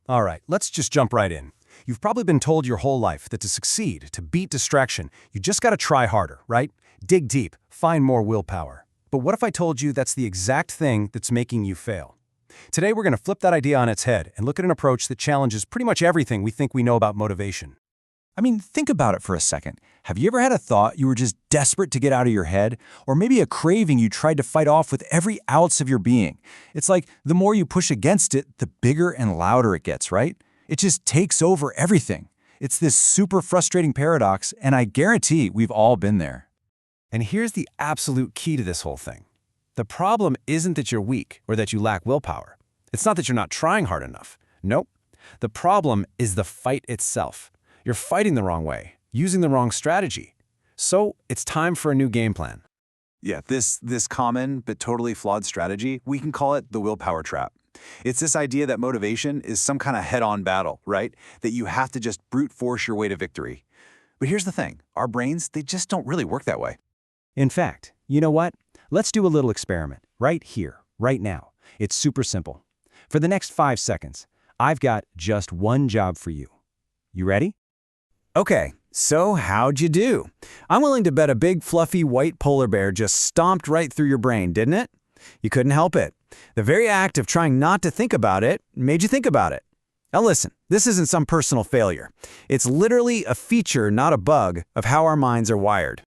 All right, let's just jump right in. You've probably been told your whole life that to succeed, to beat distraction, you just gotta try harder, right? Dig deep, find more willpower. But what if I told you that's the exact thing that's making you fail? Today we're gonna flip that idea on its head and look at an approach that challenges pretty much everything we think we know about motivation. I mean, think about it for a second. Have you ever had a thought you were just desperate to get out of your head? Or maybe a craving you tried to fight off with every ounce of your being? It's like the more you push against it, the bigger and louder it gets, right? It just takes over everything. It's this super frustrating paradox, and I guarantee we've all been there. And here's the absolute key to this whole thing. The problem isn't that you're weak or that you lack willpower. It's not that you're not trying hard enough. Nope. The problem is the fight itself. You're fighting the wrong way, using the wrong strategy. So it's time for a new game plan. Yeah, this common but totally flawed strategy, we can call it the willpower trap. It's this idea that motivation is some kind of head-on battle, right? That you have to just brute force your way to victory. But here's the thing, our brains, they just don't really work that way. In fact, you know what? Let's do a little experiment right here, right now. It's super simple. For the next 5 seconds, I've got just one job for you. You ready? Okay, so how'd you do? I'm willing to bet a big fluffy white polar bear just stomped right through your brain, didn't it? You couldn't help it. The very act of trying not to think about it made you think about it. Now listen, this isn't some personal failure. It's literally a feature, not a bug, of how our minds are wired.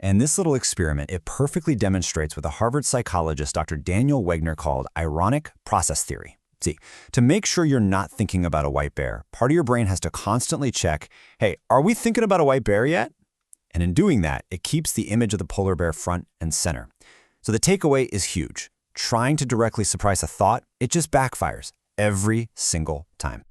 And this little experiment, it perfectly demonstrates what the Harvard psychologist Dr. Daniel Wegner called ironic process theory. See, to make sure you're not thinking about a white bear, part of your brain has to constantly check, hey, are we thinking about a white bear yet? And in doing that, it keeps the image of the polar bear front and center. So the takeaway is huge. Trying to directly suppress a thought, it just backfires every single time.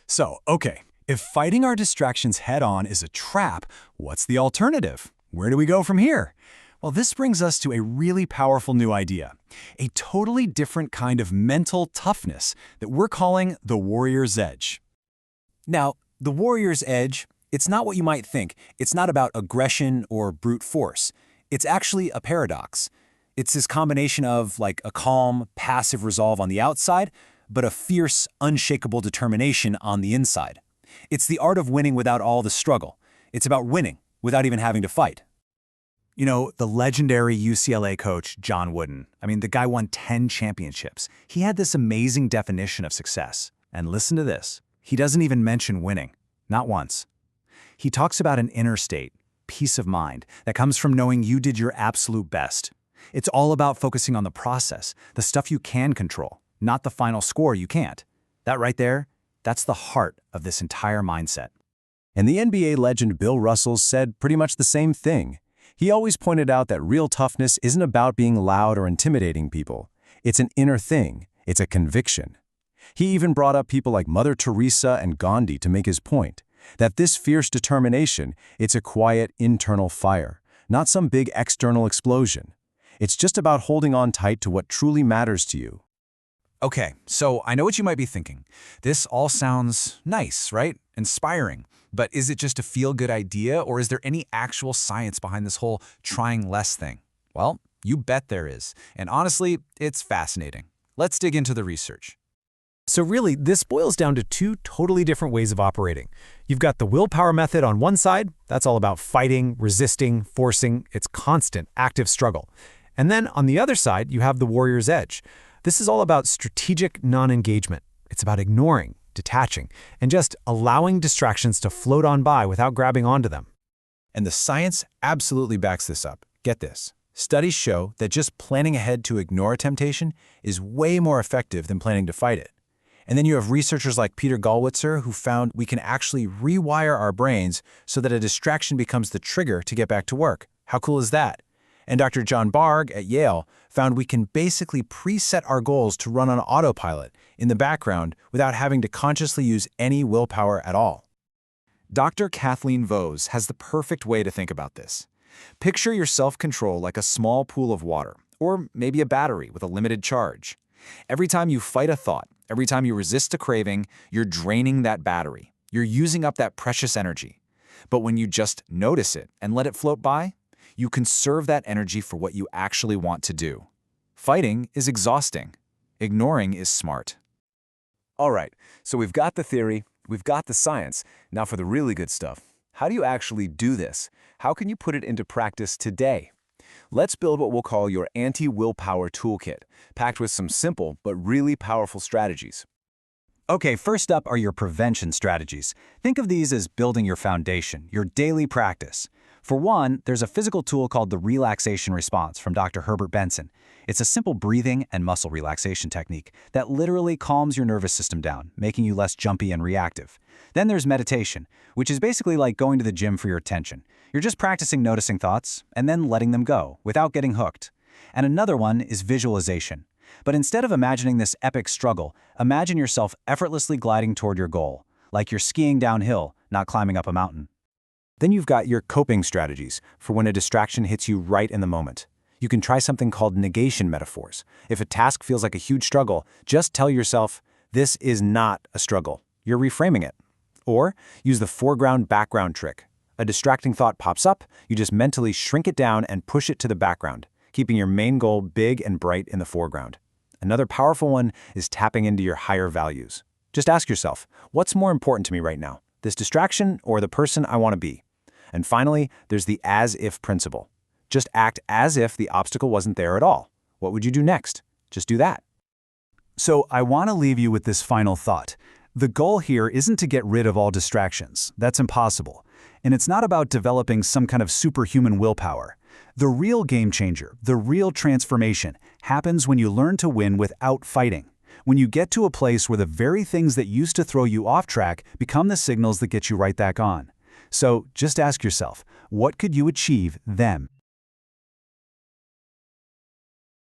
So, okay, if fighting our distractions head-on is a trap, what's the alternative? Where do we go from here? Well, this brings us to a really powerful new idea, a totally different kind of mental toughness that we're calling the warrior's edge. Now, the warrior's edge, it's not what you might think. It's not about aggression or brute force. It's actually a paradox. It's this combination of like a calm, passive resolve on the outside, but a fierce, unshakable determination on the inside. It's the art of winning without all the struggle. It's about winning without even having to fight. You know, the legendary UCLA coach, John Wooden, the guy won 10 championships. He had this amazing definition of success. And listen to this. He doesn't even mention winning. Not once. He talks about an inner state, peace of mind, that comes from knowing you did your absolute best. It's all about focusing on the process, the stuff you can control, not the final score you can't. That right there, that's the heart of this entire mindset. And the NBA legend Bill Russell said pretty much the same thing. He always pointed out that real toughness isn't about being loud or intimidating people. It's an inner thing. It's a conviction. He even brought up people like Mother Teresa and Gandhi to make his point, that this fierce determination, it's a quiet internal fire, not some big external explosion. It's just about holding on tight to what truly matters to you. Okay, so I know what you might be thinking. This all sounds nice, right? Inspiring. But is it just a feel-good idea, or is there any actual science behind this whole trying less thing? Well, you bet there is. And honestly, it's fascinating. Let's dig into the research. So really, this boils down to two totally different ways of operating. You've got the willpower method on one side. That's all about fighting, resisting, forcing. It's constant, active struggle. And then on the other side, you have the warrior's edge. This is all about strategic non-engagement. It's about ignoring, detaching, and just allowing distractions to float on by without grabbing onto them. And the science absolutely backs this up. Get this. Studies show that just planning ahead to ignore a temptation is way more effective than planning to fight it. And then you have researchers like Peter Gallwitzer who found we can actually rewire our brains so that a distraction becomes the trigger to get back to work. How cool is that? And Dr. John Barg at Yale found we can basically preset our goals to run on autopilot in the background without having to consciously use any willpower at all. Dr. Kathleen Vohs has the perfect way to think about this. Picture your self-control like a small pool of water, or maybe a battery with a limited charge. Every time you fight a thought, every time you resist a craving, you're draining that battery. You're using up that precious energy. But when you just notice it and let it float by, you conserve that energy for what you actually want to do. Fighting is exhausting. Ignoring is smart. All right, so we've got the theory, we've got the science. Now for the really good stuff. How do you actually do this? How can you put it into practice today? Let's build what we'll call your anti-willpower toolkit, packed with some simple but really powerful strategies. Okay, first up are your prevention strategies. Think of these as building your foundation, your daily practice. For one, there's a physical tool called the relaxation response from Dr. Herbert Benson. It's a simple breathing and muscle relaxation technique that literally calms your nervous system down, making you less jumpy and reactive. Then there's meditation, which is basically like going to the gym for your attention. You're just practicing noticing thoughts and then letting them go without getting hooked. And another one is visualization. But instead of imagining this epic struggle, imagine yourself effortlessly gliding toward your goal, like you're skiing downhill, not climbing up a mountain. Then you've got your coping strategies for when a distraction hits you right in the moment. You can try something called negation metaphors. If a task feels like a huge struggle, just tell yourself, this is not a struggle. You're reframing it. Or use the foreground-background trick. A distracting thought pops up, you just mentally shrink it down and push it to the background, keeping your main goal big and bright in the foreground. Another powerful one is tapping into your higher values. Just ask yourself, what's more important to me right now? This distraction or the person I want to be? And finally, there's the as-if principle. Just act as if the obstacle wasn't there at all. What would you do next? Just do that. So I want to leave you with this final thought. The goal here isn't to get rid of all distractions. That's impossible. And it's not about developing some kind of superhuman willpower. The real game changer, the real transformation, happens when you learn to win without fighting. When you get to a place where the very things that used to throw you off track become the signals that get you right back on. So just ask yourself, what could you achieve then?